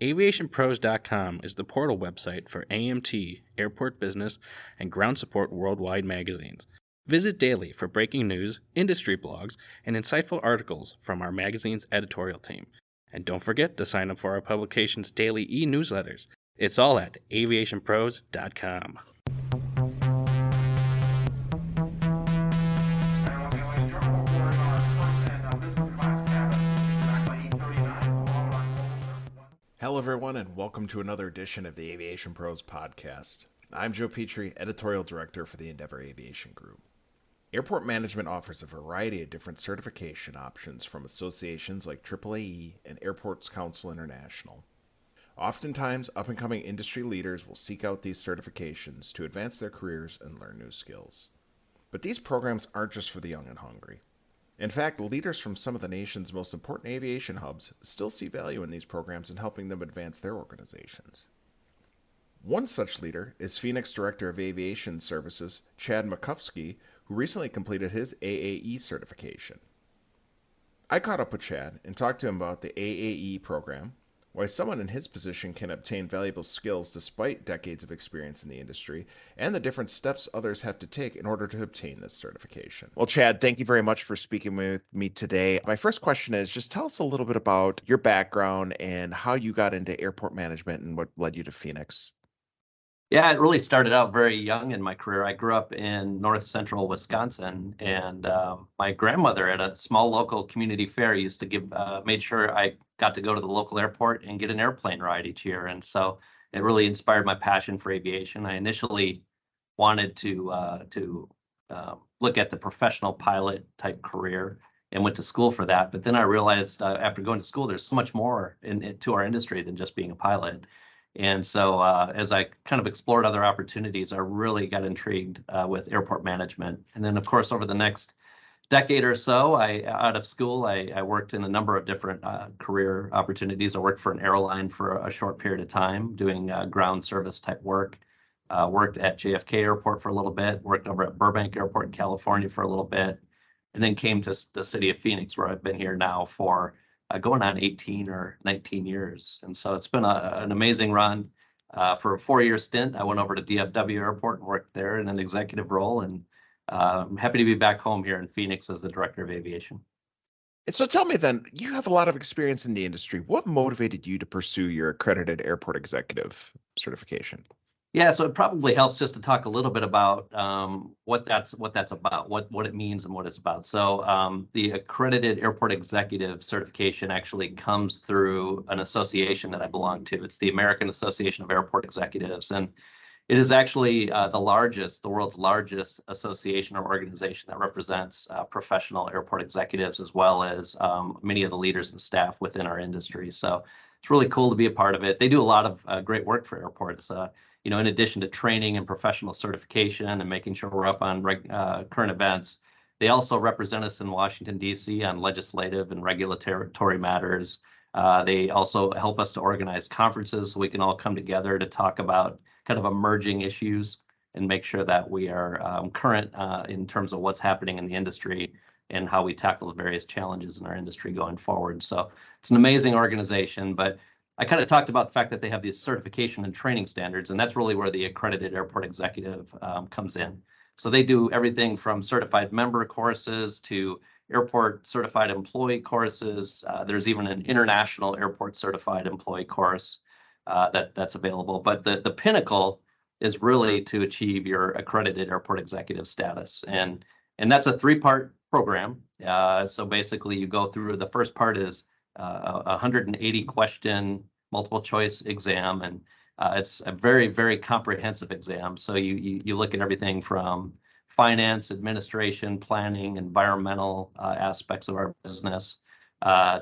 AviationPros.com is the portal website for AMT, Airport Business, and Ground Support Worldwide magazines. Visit daily for breaking news, industry blogs, and insightful articles from our magazine's editorial team. And don't forget to sign up for our publication's daily e-newsletters. It's all at AviationPros.com. Hello, everyone, and welcome to another edition of the Aviation Pros podcast. I'm Joe Petrie, Editorial Director for the Endeavor Aviation Group. Airport management offers a variety of different certification options from associations like AAE and Airports Council International. Oftentimes, up-and-coming industry leaders will seek out these certifications to advance their careers and learn new skills. But these programs aren't just for the young and hungry. In fact, leaders from some of the nation's most important aviation hubs still see value in these programs and helping them advance their organizations. One such leader is Phoenix Director of Aviation Services, Chad Makovsky, who recently completed his AAE certification. I caught up with Chad and talked to him about the AAE program, why someone in his position can obtain valuable skills despite decades of experience in the industry, and the different steps others have to take in order to obtain this certification. Well, Chad, thank you very much for speaking with me today. My first question is just tell us a little bit about your background and how you got into airport management and what led you to Phoenix. Yeah, it really started out very young in my career. I grew up in north central Wisconsin, and my grandmother at a small local community fair used to made sure I got to go to the local airport and get an airplane ride each year. And so it really inspired my passion for aviation. I initially wanted to look at the professional pilot type career and went to school for that. But then I realized after going to school, there's so much more to our industry than just being a pilot. And so as I kind of explored other opportunities, I really got intrigued with airport management. And then, of course, over the next decade or so, out of school, I worked in a number of different career opportunities. I worked for an airline for a short period of time doing ground service type work. Worked at JFK Airport for a little bit, worked over at Burbank Airport in California for a little bit, and then came to the city of Phoenix, where I've been here now for going on 18 or 19 years. And so it's been an amazing run. For a 4-year stint, I went over to DFW Airport and worked there in an executive role. And I'm happy to be back home here in Phoenix as the Director of Aviation. And so tell me then, you have a lot of experience in the industry. What motivated you to pursue your accredited airport executive certification? Yeah, so it probably helps just to talk a little bit about what that's about, what it means and what it's about. So the accredited airport executive certification actually comes through an association that I belong to. It's the American Association of Airport Executives, and it is actually the world's largest association or organization that represents professional airport executives, as well as many of the leaders and staff within our industry. So it's really cool to be a part of it. They do a lot of great work for airports. In addition to training and professional certification and making sure we're up on current events, they also represent us in Washington, D.C. on legislative and regulatory matters. They also help us to organize conferences so we can all come together to talk about kind of emerging issues and make sure that we are current in terms of what's happening in the industry and how we tackle the various challenges in our industry going forward. So it's an amazing organization, but I kind of talked about the fact that they have these certification and training standards, and that's really where the accredited airport executive comes in. So they do everything from certified member courses to airport certified employee courses. There's even an international airport certified employee course that's available. But the pinnacle is really to achieve your accredited airport executive status. And that's a 3-part program. So basically you go through, the first part is a 180 question multiple choice exam, and it's a very, very comprehensive exam. So you look at everything from finance, administration, planning, environmental aspects of our business,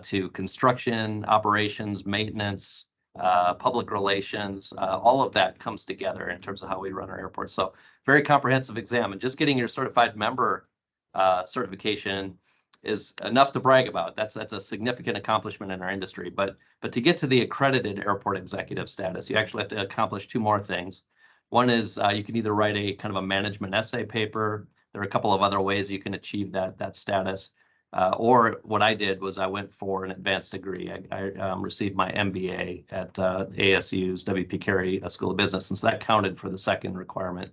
to construction, operations, maintenance, public relations. All of that comes together in terms of how we run our airport. So very comprehensive exam, and just getting your certified member certification is enough to brag about. That's a significant accomplishment in our industry. But to get to the accredited airport executive status, you actually have to accomplish 2 more things. One is you can either write a kind of a management essay paper. There are a couple of other ways you can achieve that status. Or what I did was I went for an advanced degree. I received my MBA at ASU's W.P. Carey School of Business, and so that counted for the second requirement.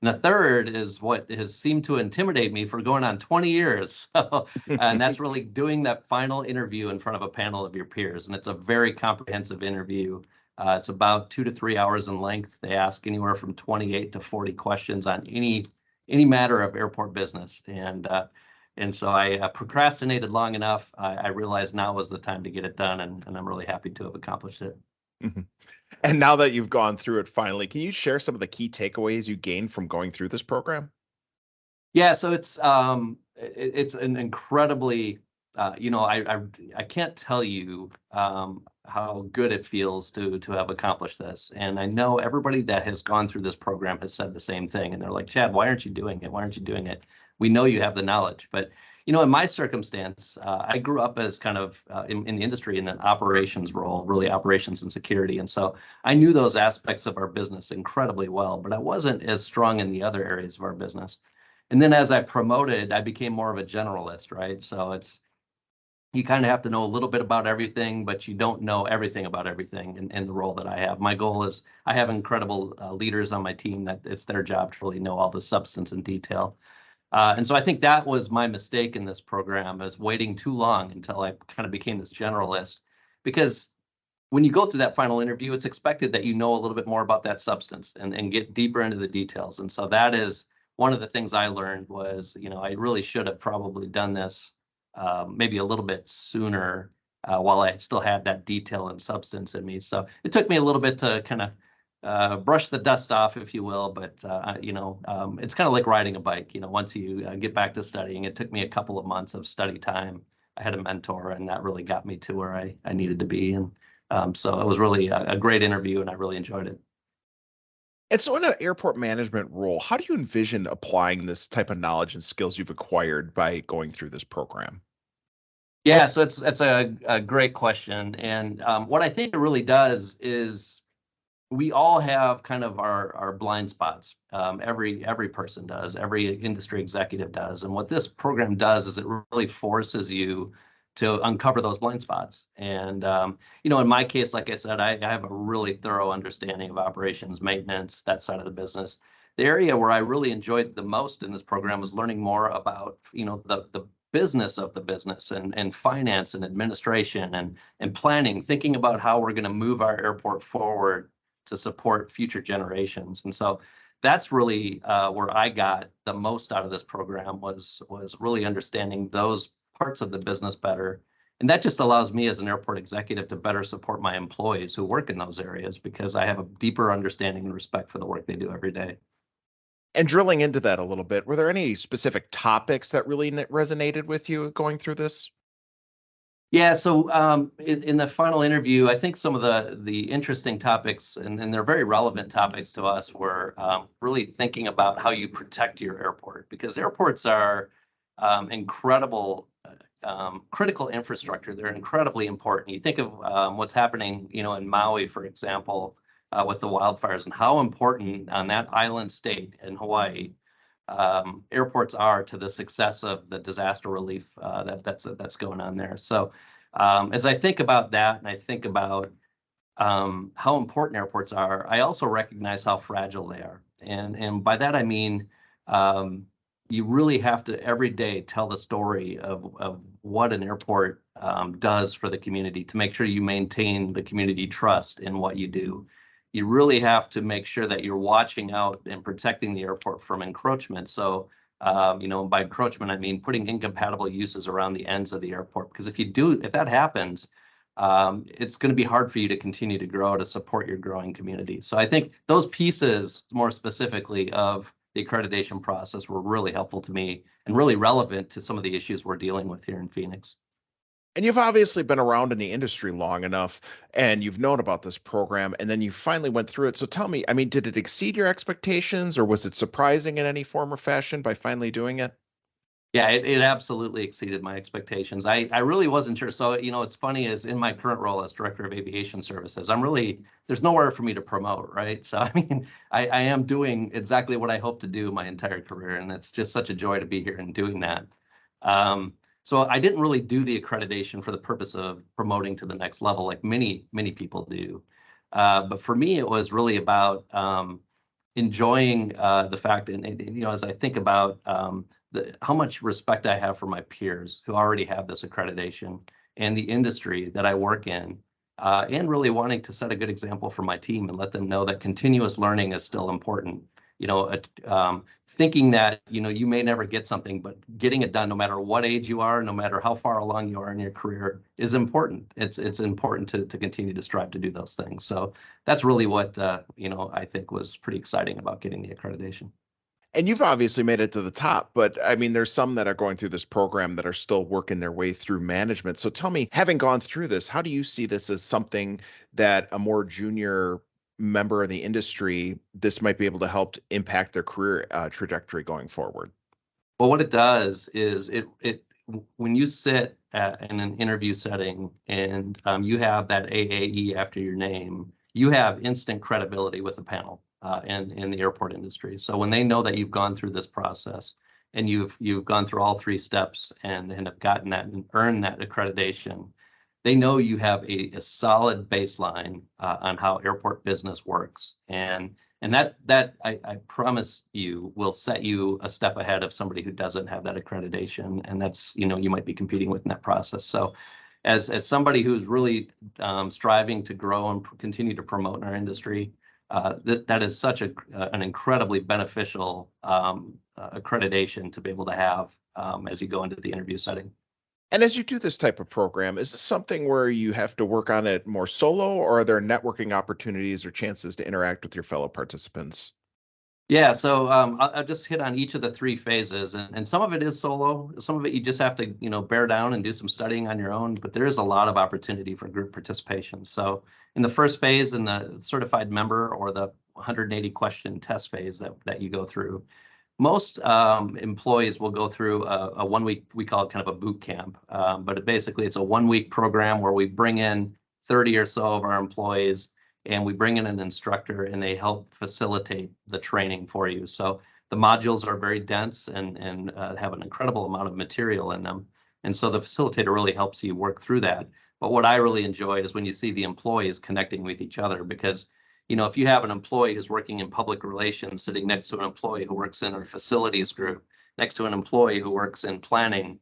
And the third is what has seemed to intimidate me for going on 20 years. So, and that's really doing that final interview in front of a panel of your peers. And it's a very comprehensive interview. It's about 2 to 3 hours in length. They ask anywhere from 28 to 40 questions on any matter of airport business. And so I procrastinated long enough. I realized now was the time to get it done, and I'm really happy to have accomplished it. Mhm. And now that you've gone through it finally, can you share some of the key takeaways you gained from going through this program? Yeah, so it's an incredibly I can't tell you how good it feels to have accomplished this. And I know everybody that has gone through this program has said the same thing. And they're like, Chad, why aren't you doing it? Why aren't you doing it? We know you have the knowledge. But, in my circumstance, I grew up as kind of in the industry in an operations role, really operations and security. And so I knew those aspects of our business incredibly well, but I wasn't as strong in the other areas of our business. And then as I promoted, I became more of a generalist, right? So you kind of have to know a little bit about everything, but you don't know everything about everything in the role that I have. My goal is I have incredible leaders on my team that it's their job to really know all the substance and detail. And so I think that was my mistake in this program, is waiting too long until I kind of became this generalist. Because when you go through that final interview, it's expected that you know a little bit more about that substance and get deeper into the details. And so that is one of the things I learned was, I really should have probably done this maybe a little bit sooner while I still had that detail and substance in me. So it took me a little bit to kind of brush the dust off, if you will. But, it's kind of like riding a bike. Once you get back to studying, it took me a couple of months of study time. I had a mentor, and that really got me to where I needed to be. And so it was really a great interview, and I really enjoyed it. And so in an airport management role, how do you envision applying this type of knowledge and skills you've acquired by going through this program? Yeah, so it's a great question. And what I think it really does is we all have kind of our blind spots. Every person does, every industry executive does. And what this program does is it really forces you to uncover those blind spots. And in my case, like I said, I have a really thorough understanding of operations, maintenance, that side of the business. The area where I really enjoyed the most in this program was learning more about, the business of the business and finance and administration and planning, thinking about how we're going to move our airport forward to support future generations. And so that's really where I got the most out of this program was really understanding those parts of the business better. And that just allows me as an airport executive to better support my employees who work in those areas because I have a deeper understanding and respect for the work they do every day. And drilling into that a little bit, were there any specific topics that really resonated with you going through this? Yeah, so in the final interview, I think some of the interesting topics, and they're very relevant topics to us, were really thinking about how you protect your airport, because airports are incredible, critical infrastructure. They're incredibly important. You think of what's happening, in Maui, for example, with the wildfires, and how important on that island state in Hawaii airports are to the success of the disaster relief that's going on there. So as I think about that, and I think about how important airports are, I also recognize how fragile they are. And by that I mean you really have to every day tell the story of what an airport does for the community to make sure you maintain the community trust in what you do. You really have to make sure that you're watching out and protecting the airport from encroachment. So, by encroachment, I mean putting incompatible uses around the ends of the airport. Because if that happens, it's going to be hard for you to continue to grow to support your growing community. So I think those pieces, more specifically of the accreditation process, were really helpful to me and really relevant to some of the issues we're dealing with here in Phoenix. And you've obviously been around in the industry long enough and you've known about this program and then you finally went through it. So tell me, I mean, did it exceed your expectations or was it surprising in any form or fashion by finally doing it? Yeah, it absolutely exceeded my expectations. I really wasn't sure. So, it's funny is in my current role as director of aviation services, there's nowhere for me to promote, right? So, I mean, I am doing exactly what I hope to do my entire career. And it's just such a joy to be here and doing that. So I didn't really do the accreditation for the purpose of promoting to the next level like many people do. But for me, it was really about enjoying the fact, and as I think about how much respect I have for my peers who already have this accreditation and the industry that I work in, and really wanting to set a good example for my team and let them know that continuous learning is still important. Thinking that, you may never get something, but getting it done no matter what age you are, no matter how far along you are in your career is important. It's important to continue to strive to do those things. So that's really what, I think was pretty exciting about getting the accreditation. And you've obviously made it to the top, but I mean, there's some that are going through this program that are still working their way through management. So tell me, having gone through this, how do you see this as something that a more junior member of the industry, this might be able to help impact their career trajectory going forward? Well, what it does is when you sit in an interview setting and you have that AAE after your name, you have instant credibility with the panel in the airport industry. So when they know that you've gone through this process and you've gone through all 3 steps and have gotten that and earned that accreditation, they know you have a solid baseline on how airport business works. And that I promise you will set you a step ahead of somebody who doesn't have that accreditation. And that's, you might be competing with in that process. So as somebody who's really striving to grow and continue to promote in our industry, that is such an incredibly beneficial accreditation to be able to have as you go into the interview setting. And as you do this type of program, is this something where you have to work on it more solo, or are there networking opportunities or chances to interact with your fellow participants? Yeah, so I'll just hit on each of the 3 phases, and some of it is solo. Some of it you just have to, bear down and do some studying on your own, but there is a lot of opportunity for group participation. So in the first phase, in the certified member or the 180 question test phase that you go through, most employees will go through a 1 week, we call it kind of a boot camp, but basically it's a 1 week program where we bring in 30 or so of our employees and we bring in an instructor and they help facilitate the training for you. So the modules are very dense and have an incredible amount of material in them. And so the facilitator really helps you work through that. But what I really enjoy is when you see the employees connecting with each other, because if you have an employee who's working in public relations sitting next to an employee who works in our facilities group, next to an employee who works in planning,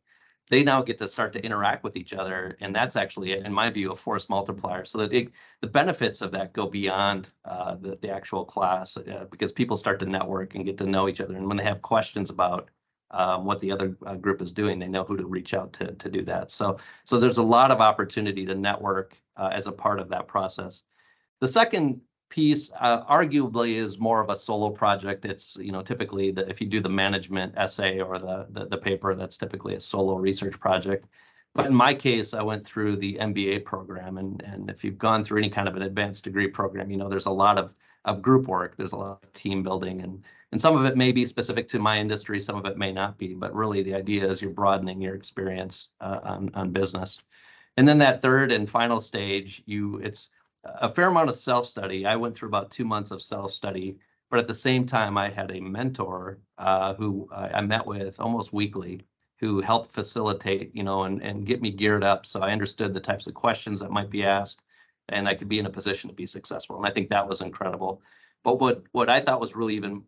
they now get to start to interact with each other. And that's actually, in my view, a force multiplier. So that the benefits of that go beyond the actual class because people start to network and get to know each other. And when they have questions about what the other group is doing, they know who to reach out to do that. So there's a lot of opportunity to network as a part of that process. The second piece arguably is more of a solo project. It's typically if you do the management essay or the paper, that's typically a solo research project. But in my case, I went through the MBA program, and if you've gone through any kind of an advanced degree program, there's a lot of group work, there's a lot of team building, and some of it may be specific to my industry, some of it may not be. But really, the idea is you're broadening your experience on business. And then that third and final stage, it's a fair amount of self-study. I went through about 2 months of self-study, but at the same time, I had a mentor who I met with almost weekly, who helped facilitate, and get me geared up so I understood the types of questions that might be asked, and I could be in a position to be successful. And I think that was incredible. But what I thought was really even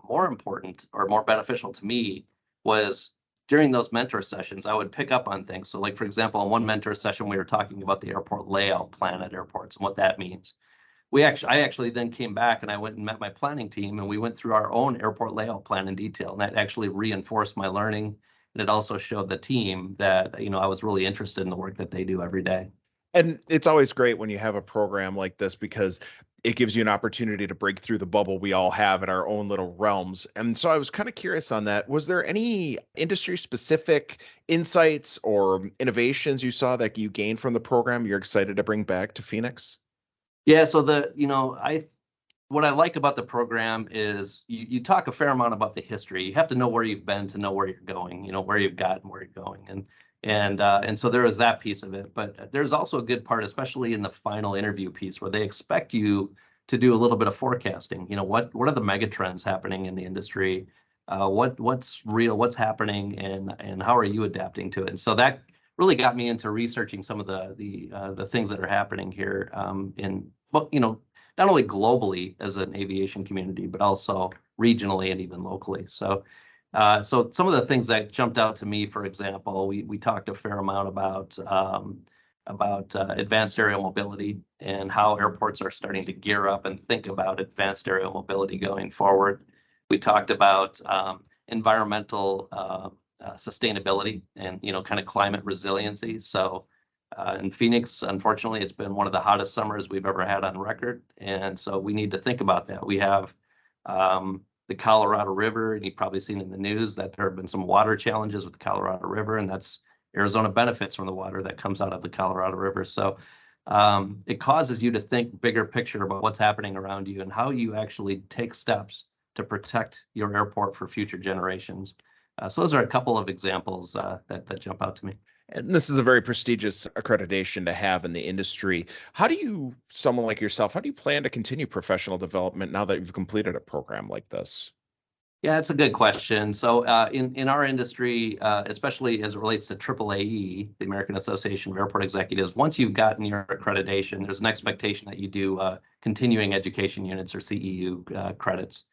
more important or more beneficial to me was during those mentor sessions, I would pick up on things. So like, for example, in one mentor session, we were talking about the airport layout plan at airports and what that means. I actually then came back and I went and met my planning team and we went through our own airport layout plan in detail. And that actually reinforced my learning. And it also showed the team that, I was really interested in the work that they do every day. And it's always great when you have a program like this because it gives you an opportunity to break through the bubble we all have in our own little realms. And so I was kind of curious on that. Was there any industry specific insights or innovations you saw that you gained from the program you're excited to bring back to Phoenix? Yeah, so what I like about the program is you talk a fair amount about the history. You have to know where you've been to know where you're going, where you've gotten, where you're going. And so there is that piece of it, but there's also a good part, especially in the final interview piece, where they expect you to do a little bit of forecasting. What are the mega trends happening in the industry? what's real, what's happening, and how are you adapting to it? And so that really got me into researching some of the things that are happening here not only globally as an aviation community, but also regionally and even locally. So some of the things that jumped out to me, for example, we talked a fair amount about advanced aerial mobility and how airports are starting to gear up and think about advanced aerial mobility going forward. We talked about environmental sustainability and kind of climate resiliency. So in Phoenix, unfortunately, it's been one of the hottest summers we've ever had on record, and so we need to think about that. We have the Colorado River, and you've probably seen in the news that there have been some water challenges with the Colorado River, and that's Arizona benefits from the water that comes out of the Colorado River. So it causes you to think bigger picture about what's happening around you and how you actually take steps to protect your airport for future generations. So those are a couple of examples that jump out to me. And this is a very prestigious accreditation to have in the industry. Someone like yourself, how do you plan to continue professional development now that you've completed a program like this? Yeah, it's a good question. So in our industry, especially as it relates to AAE, the American Association of Airport Executives, once you've gotten your accreditation, there's an expectation that you do continuing education units or CEU credits.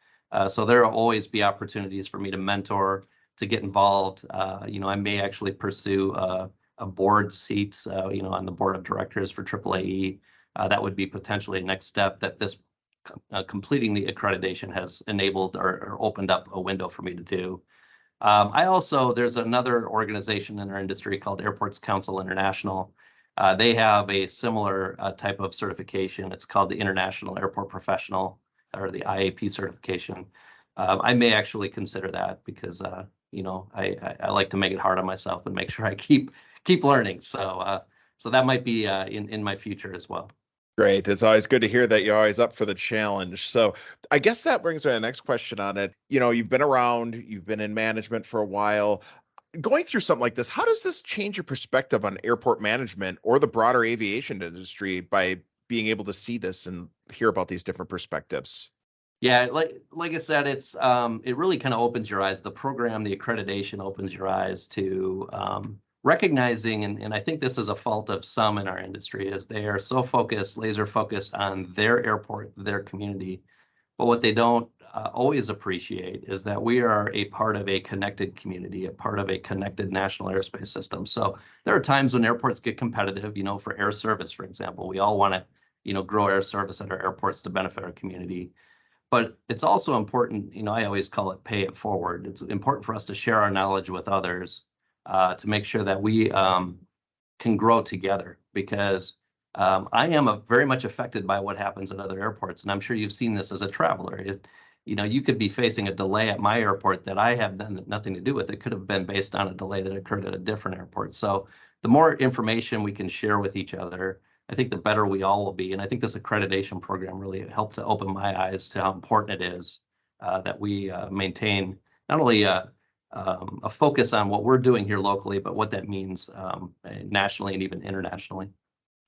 So there will always be opportunities for me to mentor, to get involved. I may actually pursue a board seat, on the board of directors for AAE. That would be potentially a next step that this completing the accreditation has enabled or opened up a window for me to do. There's another organization in our industry called Airports Council International. They have a similar type of certification. It's called the International Airport Professional, or the IAP certification. I may actually consider that because I like to make it hard on myself and make sure I keep learning. So that might be in my future as well. Great. It's always good to hear that you're always up for the challenge. So I guess that brings me to the next question on it. You've been around, you've been in management for a while. Going through something like this, how does this change your perspective on airport management or the broader aviation industry by being able to see this and hear about these different perspectives? Yeah, like I said, it really kind of opens your eyes. The program, the accreditation opens your eyes to recognizing, and I think this is a fault of some in our industry, is they are so laser focused on their airport, their community. But what they don't always appreciate is that we are a part of a connected community, a part of a connected national airspace system. So there are times when airports get competitive, for air service, for example. We all want to, grow air service at our airports to benefit our community. But it's also important, I always call it pay it forward. It's important for us to share our knowledge with others to make sure that we can grow together, because I am very much affected by what happens at other airports. And I'm sure you've seen this as a traveler. You could be facing a delay at my airport that I have nothing to do with. It could have been based on a delay that occurred at a different airport. So the more information we can share with each other, I think the better we all will be. And I think this accreditation program really helped to open my eyes to how important it is that we maintain not only a focus on what we're doing here locally, but what that means nationally and even internationally.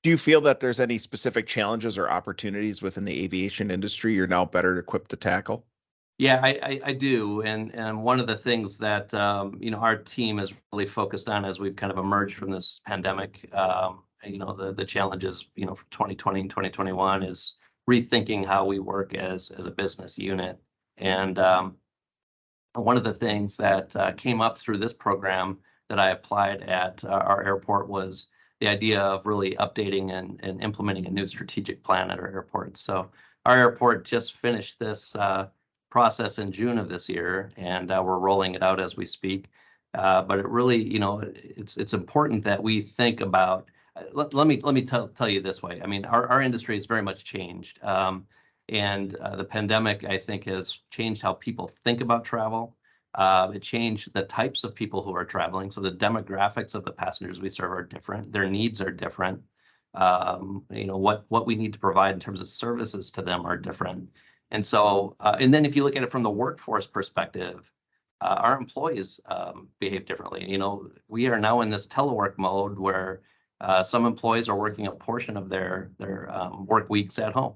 Do you feel that there's any specific challenges or opportunities within the aviation industry you're now better equipped to tackle? Yeah, I do. And one of the things that, our team is really focused on as we've kind of emerged from this pandemic, the challenges, for 2020 and 2021 is rethinking how we work as a business unit. And one of the things that came up through this program that I applied at our airport was the idea of really updating and implementing a new strategic plan at our airport. So our airport just finished this process in June of this year, and we're rolling it out as we speak. But it really, it's important that we think about. Let me tell you this way. I mean, our industry has very much changed, and the pandemic, I think, has changed how people think about travel. It changed the types of people who are traveling. So the demographics of the passengers we serve are different. Their needs are different. What we need to provide in terms of services to them are different. And so, and then if you look at it from the workforce perspective, our employees behave differently. We are now in this telework mode where some employees are working a portion of their work weeks at home.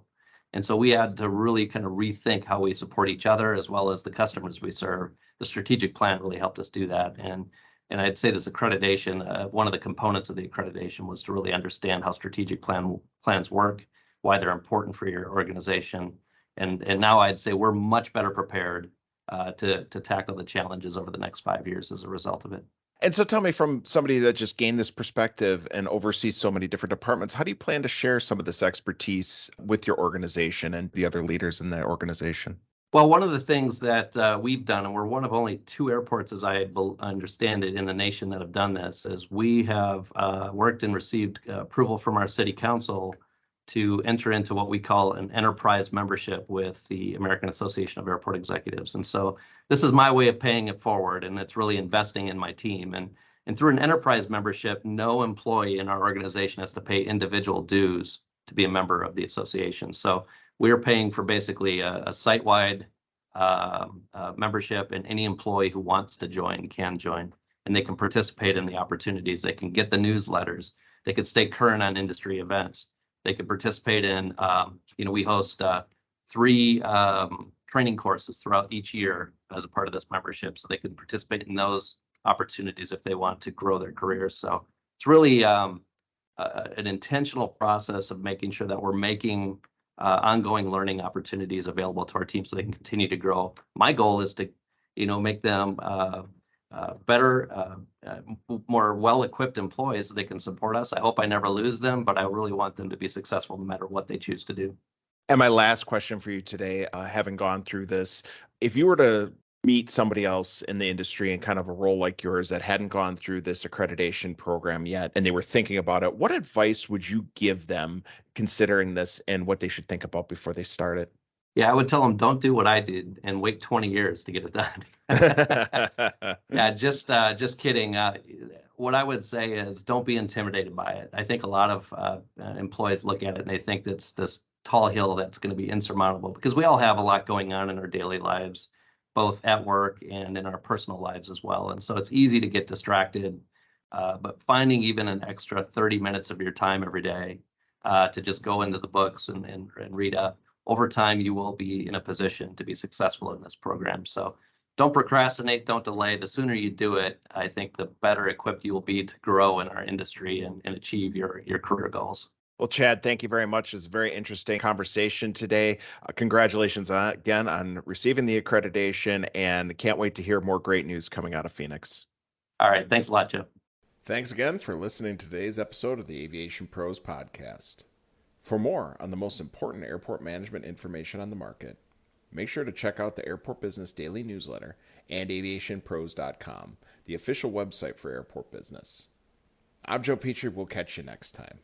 And so we had to really kind of rethink how we support each other as well as the customers we serve. The strategic plan really helped us do that. And I'd say this accreditation, one of the components of the accreditation was to really understand how strategic plans work, why they're important for your organization. And now I'd say we're much better prepared to tackle the challenges over the next 5 years as a result of it. And so tell me, from somebody that just gained this perspective and oversees so many different departments, how do you plan to share some of this expertise with your organization and the other leaders in the organization? Well, one of the things that we've done, and we're one of only 2 airports, as I understand it, in the nation that have done this, is we have worked and received approval from our city council to enter into what we call an enterprise membership with the American Association of Airport Executives. And so this is my way of paying it forward, and it's really investing in my team. And through an enterprise membership, no employee in our organization has to pay individual dues to be a member of the association. So we're paying for basically a site-wide membership, and any employee who wants to join can join, and they can participate in the opportunities. They can get the newsletters. They can stay current on industry events. They can participate in, we host 3 training courses throughout each year as a part of this membership, so they can participate in those opportunities if they want to grow their careers. So it's really an intentional process of making sure that we're making ongoing learning opportunities available to our team so they can continue to grow. My goal is to, make them better, more well-equipped employees so they can support us. I hope I never lose them, but I really want them to be successful no matter what they choose to do. And my last question for you today, having gone through this, if you were to meet somebody else in the industry in kind of a role like yours that hadn't gone through this accreditation program yet, and they were thinking about it, what advice would you give them considering this and what they should think about before they start it? Yeah, I would tell them, don't do what I did and wait 20 years to get it done. Yeah, just kidding. What I would say is don't be intimidated by it. I think a lot of employees look at it and they think that's this tall hill that's going to be insurmountable, because we all have a lot going on in our daily lives, both at work and in our personal lives as well. And so it's easy to get distracted, but finding even an extra 30 minutes of your time every day to just go into the books and read up, over time, you will be in a position to be successful in this program. So don't procrastinate, don't delay. The sooner you do it, I think the better equipped you will be to grow in our industry and achieve your career goals. Well, Chad, thank you very much. It's a very interesting conversation today. Congratulations again on receiving the accreditation, and can't wait to hear more great news coming out of Phoenix. All right. Thanks a lot, Joe. Thanks again for listening to today's episode of the Aviation Pros podcast. For more on the most important airport management information on the market, make sure to check out the Airport Business Daily Newsletter and AviationPros.com, the official website for airport business. I'm Joe Petrie. We'll catch you next time.